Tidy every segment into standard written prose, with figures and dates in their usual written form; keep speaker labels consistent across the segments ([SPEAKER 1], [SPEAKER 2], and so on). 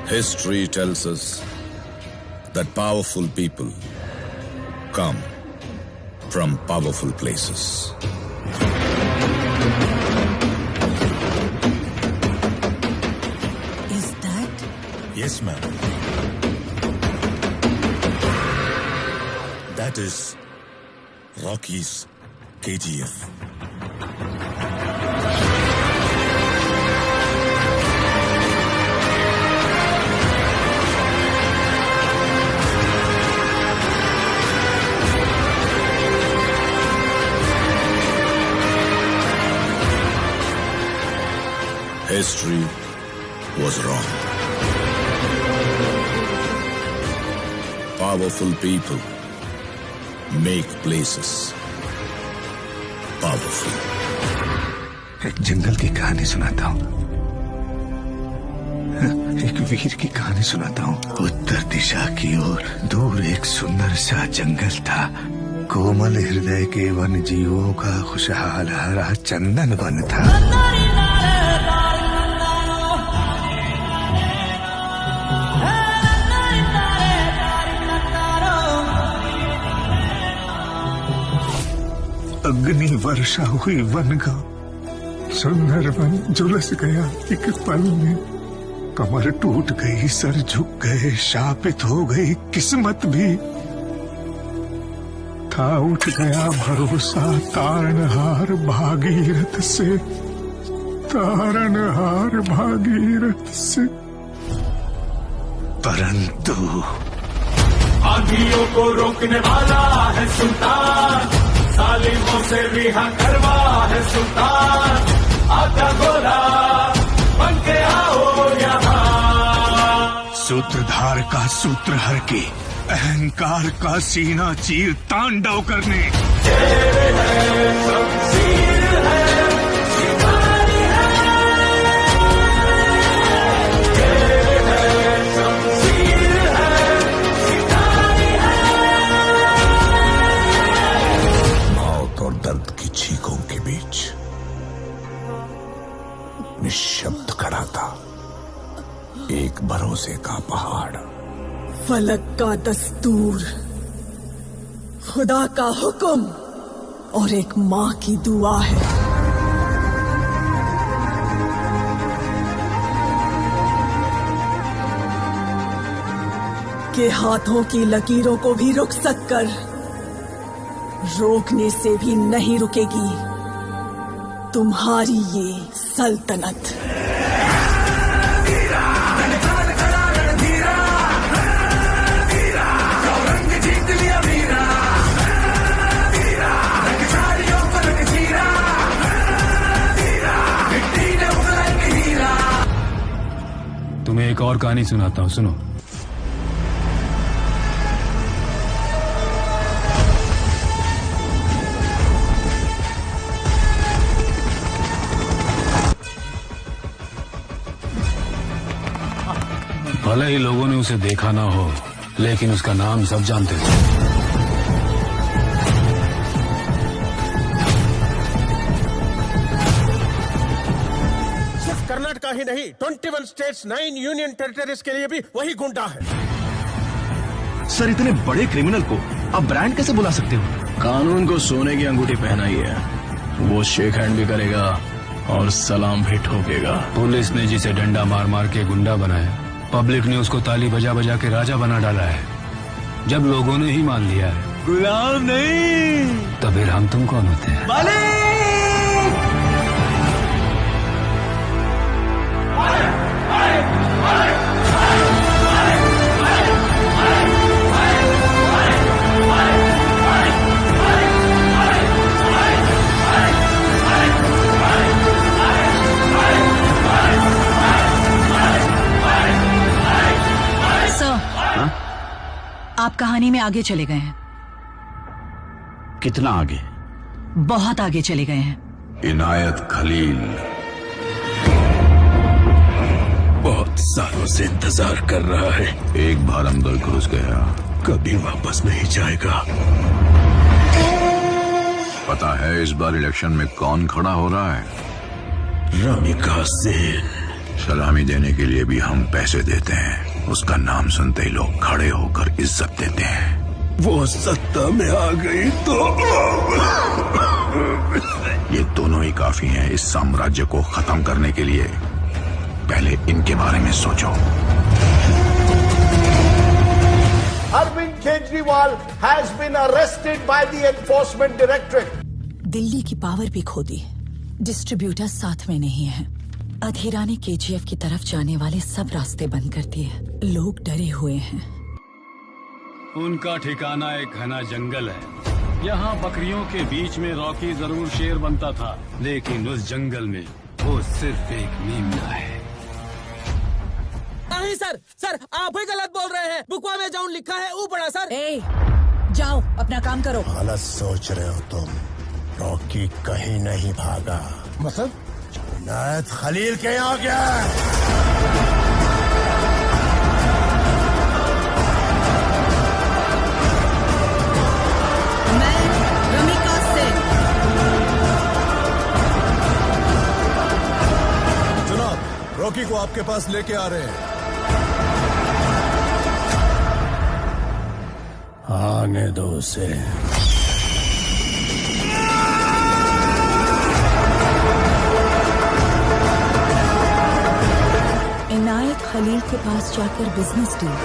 [SPEAKER 1] History tells us that powerful people come from powerful places.
[SPEAKER 2] Is that?
[SPEAKER 3] Yes, ma'am. That is Rocky's KGF.
[SPEAKER 1] History was wrong. Powerful people make places powerful.
[SPEAKER 4] एक जंगल की कहानी सुनाता हूँ। एक वीर की कहानी सुनाता हूँ। उत्तर दिशा की ओर दूर एक सुंदर सा जंगल था। कोमल हृदय के वन जीवों का खुशहाल हरा चंदन वन था। अग्नि वर्षा हुई वन का सुंदर वन झुलस गया एक पल में। कमर टूट गई, सर झुक गए, शापित हो गई किस्मत भी। था उठ गया भरोसा तारणहार भागीरथ से, तारणहार भागीरथ से। परंतु
[SPEAKER 5] आंधियों को रोकने वाला है सुल्तान, सालिमों से रिहा करवा है सुल्तान। आका गोरा बन के आओ यहाँ।
[SPEAKER 4] सूत्रधार का सूत्र हर के, अहंकार का सीना चीर तांडव करने।
[SPEAKER 1] दर्द की चीखों के बीच निशब्द खड़ा था एक भरोसे का पहाड़।
[SPEAKER 2] फलक का दस्तूर, खुदा का हुक्म और एक माँ की दुआ है। के हाथों की लकीरों को भी रुक सककर रोकने से भी नहीं रुकेगी तुम्हारी ये सल्तनत।
[SPEAKER 6] तुम्हें एक और कहानी सुनाता हूँ, सुनो। भले ही लोगों ने उसे देखा ना हो, लेकिन उसका नाम सब जानते थे।
[SPEAKER 7] सिर्फ कर्नाटका ही नहीं, 21 स्टेट्स, 9 यूनियन टेरिटरीज के लिए भी वही गुंडा है।
[SPEAKER 8] सर, इतने बड़े क्रिमिनल को आप ब्रांड कैसे बुला सकते हो?
[SPEAKER 9] कानून को सोने की अंगूठी पहनाई है, वो शेक हैंड भी करेगा और सलाम भी ठोकेगा।
[SPEAKER 6] पुलिस ने जिसे डंडा मार मार के गुंडा बनाया, पब्लिक ने उसको ताली बजा बजा के राजा बना डाला है। जब लोगों ने ही मान लिया है
[SPEAKER 8] गुलाम नहीं,
[SPEAKER 6] तो फिर हम तुम कौन होते हैं?
[SPEAKER 2] आप कहानी में आगे चले गए हैं।
[SPEAKER 9] कितना आगे?
[SPEAKER 2] बहुत आगे चले गए हैं।
[SPEAKER 1] इनायत खलील
[SPEAKER 4] बहुत सालों से इंतजार कर रहा है।
[SPEAKER 1] एक बार अंदर घुस गया,
[SPEAKER 4] कभी वापस नहीं जाएगा।
[SPEAKER 1] पता है इस बार इलेक्शन में कौन खड़ा हो रहा है?
[SPEAKER 4] रमिका सेन।
[SPEAKER 1] सलामी देने के लिए भी हम पैसे देते हैं। उसका नाम सुनते ही लोग खड़े होकर इज्जत देते हैं।
[SPEAKER 4] वो सत्ता में आ गई तो
[SPEAKER 1] ये दोनों ही काफी हैं इस साम्राज्य को खत्म करने के लिए। पहले इनके बारे में सोचो।
[SPEAKER 10] Arvind Kejriwal has been arrested by the Enforcement Directorate.
[SPEAKER 2] Delhi की पावर भी खो दी, डिस्ट्रीब्यूटर साथ में नहीं है। अधीरा ने केजीएफ की तरफ जाने वाले सब रास्ते बंद कर दिए। लोग डरे हुए हैं।
[SPEAKER 6] उनका ठिकाना एक घना जंगल है। यहाँ बकरियों के बीच में रॉकी जरूर शेर बनता था, लेकिन उस जंगल में वो सिर्फ एक नीमना है।
[SPEAKER 7] नहीं सर, सर आप ही गलत बोल रहे हैं। बुकवा में जाऊन लिखा है ऊपड़ा सर।
[SPEAKER 2] ए, जाओ अपना काम करो।
[SPEAKER 10] गलत सोच रहे हो तुम। रॉकी कहीं नहीं भागा।
[SPEAKER 7] मतलब
[SPEAKER 10] नायत खलील के यहाँ गया है।
[SPEAKER 2] मैं रमिका सिंह।
[SPEAKER 3] जनाब, रॉकी को आपके पास लेके आ रहे हैं।
[SPEAKER 10] आने दो उसे।
[SPEAKER 2] इनायत खलील के पास जाकर बिजनेस डील।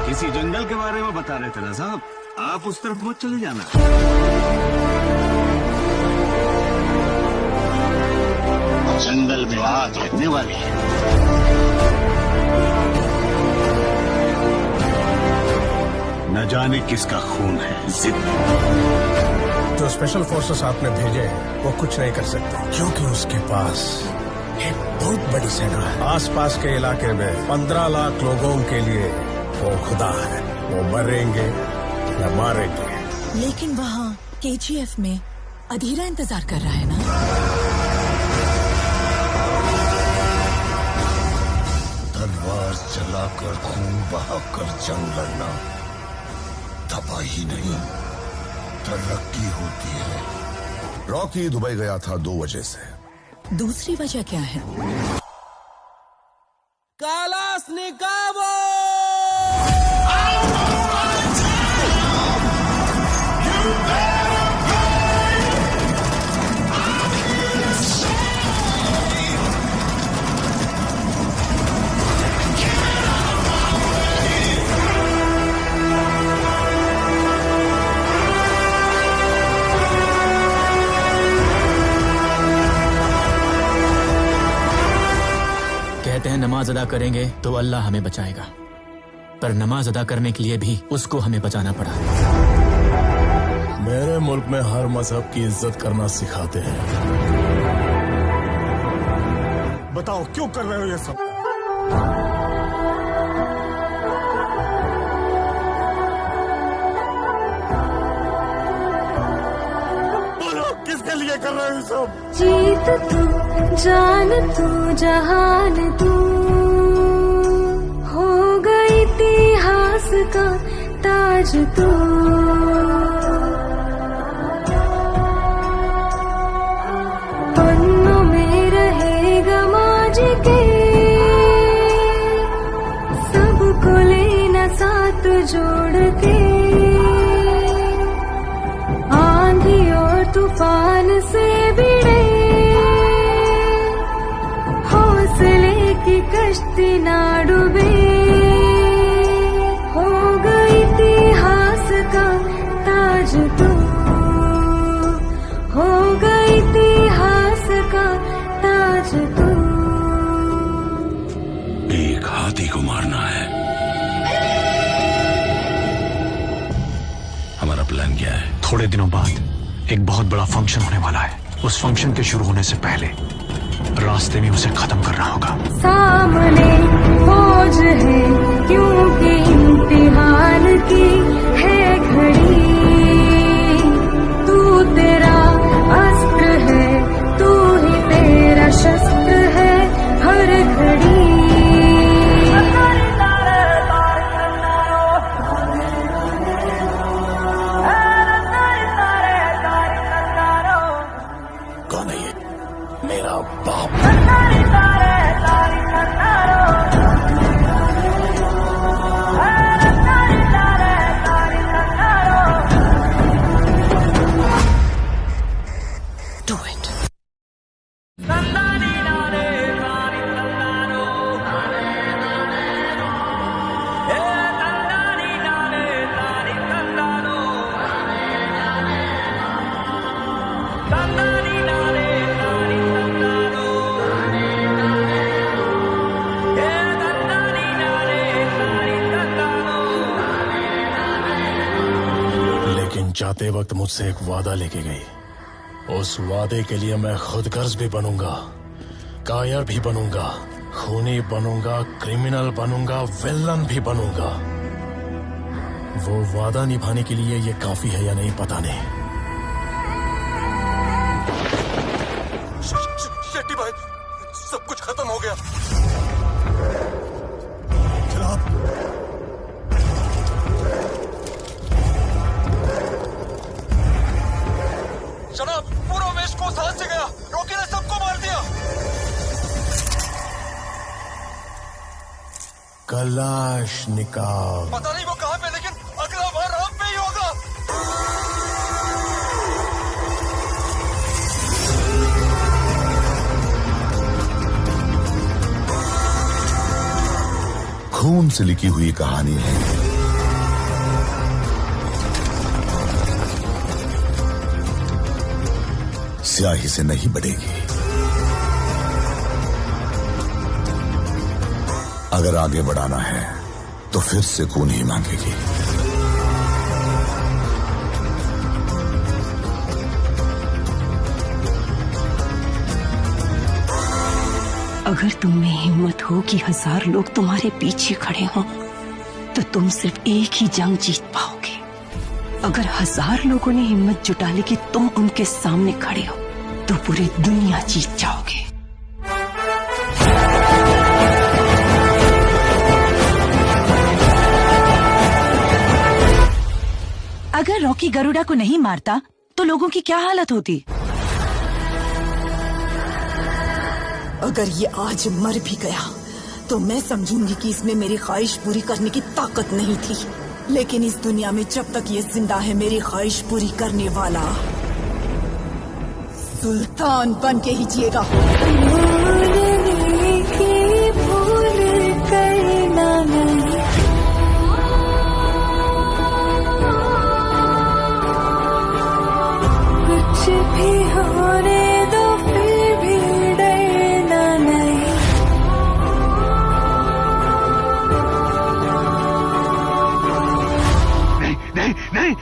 [SPEAKER 8] किसी जंगल के बारे में बता रहे थे ना साहब, आप उस तरफ मत चले जाना। जंगल में आग लगने वाली है। न जाने किसका खून है। जिद
[SPEAKER 7] जो स्पेशल फोर्सेस आपने भेजे वो कुछ नहीं कर सकते, क्योंकि उसके पास एक बहुत बड़ी सेना है। आसपास के इलाके में 15 लाख लोगों के लिए वो खुदा है। वो मरेंगे या मारेंगे।
[SPEAKER 2] लेकिन वहाँ केजीएफ में अधीरा इंतजार कर रहा है ना।
[SPEAKER 10] तलवार चलाकर खून बहाकर जंग लड़ना तबाही नहीं, तरक्की होती है।
[SPEAKER 3] रॉकी दुबई गया था 2 वजह से।
[SPEAKER 2] दूसरी वजह क्या है?
[SPEAKER 7] कालास निकाबो।
[SPEAKER 9] कहते हैं नमाज अदा करेंगे तो अल्लाह हमें बचाएगा, पर नमाज अदा करने के लिए भी उसको हमें बचाना पड़ा।
[SPEAKER 3] मेरे मुल्क में हर मजहब की इज्जत करना सिखाते हैं।
[SPEAKER 10] बताओ क्यों कर रहे हो ये सब? बोलो किसके लिए कर रहे हो ये सब?
[SPEAKER 11] जीत तू, जान तू, जहान तू, हो गई इतिहास का ताज तू। पन्नों में रहेगा माज के, सबको लेना साथ जोड़ के। आंधी और तूफान से भिड़े हौसले की कश्ती ना डूबे। हो गई इतिहास का ताज तू, हो गई इतिहास का ताज तू।
[SPEAKER 1] एक हाथी को मारना है। हमारा प्लान क्या है?
[SPEAKER 8] थोड़े दिनों बाद एक बहुत बड़ा फंक्शन होने वाला है। उस फंक्शन के शुरू होने से पहले रास्ते में उसे खत्म करना होगा।
[SPEAKER 11] सामने फौज है क्योंकि इम्तिहान की है घड़ी। तू तेरा अस्त्र है, तू ही तेरा शस्त्र है हर घड़ी।
[SPEAKER 7] जाते वक्त मुझसे एक वादा लेके गई। उस वादे के लिए मैं खुद गर्ज भी बनूंगा, कायर भी बनूंगा, खूनी बनूंगा, क्रिमिनल बनूंगा, विलन भी बनूंगा। वो वादा निभाने के लिए ये काफी है या नहीं पता नहीं।
[SPEAKER 12] शेट्टी भाई, सब कुछ खत्म हो गया। जनाब, पूरा वेस्ट कोस्ट हाथ से गया। रॉकी ने सबको मार दिया।
[SPEAKER 7] कलाशनिकोव।
[SPEAKER 12] पता नहीं वो कहाँ पे, लेकिन अगला वार हम पे ही होगा।
[SPEAKER 3] खून से लिखी हुई कहानी है। स्याही से नहीं बढ़ेगी। अगर आगे बढ़ाना है तो फिर से खून ही मांगेगी।
[SPEAKER 13] अगर तुम में हिम्मत हो कि 1000 लोग तुम्हारे पीछे खड़े हों, तो तुम सिर्फ एक ही जंग जीत पाओगे। अगर 1000 लोगों ने हिम्मत जुटा ली कि तुम उनके सामने खड़े हो, तो पूरी दुनिया जीत जाओगे।
[SPEAKER 14] अगर रॉकी गरुड़ा को नहीं मारता तो लोगों की क्या हालत होती?
[SPEAKER 2] अगर ये आज मर भी गया तो मैं समझूंगी कि इसमें मेरी ख्वाहिश पूरी करने की ताकत नहीं थी। लेकिन इस दुनिया में जब तक ये जिंदा है, मेरी ख्वाहिश पूरी करने वाला सुल्तान बन के ही जिएगा।
[SPEAKER 11] कुछ भी होने दो, फिर भी डरना नहीं।
[SPEAKER 4] नहीं नहीं,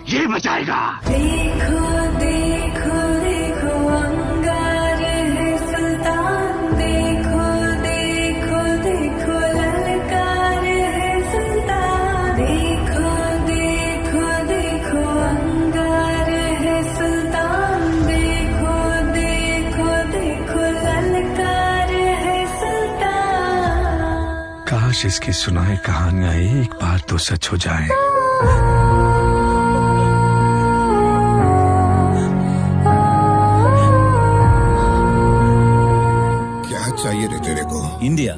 [SPEAKER 4] ये बचाएगा।
[SPEAKER 11] देखो देखो देखो, अंगार है सुल्तान। देखो देखो देखो, ललकार है सुल्तान। देखो देखो देखो, अंगार है सुल्तान। देखो देखो देखो, ललकार है सुल्तान।
[SPEAKER 4] काश इसकी सुनाई कहानियां एक बार तो सच हो जाएं।
[SPEAKER 3] क्या चाहिए रे तेरे को?
[SPEAKER 9] इंडिया।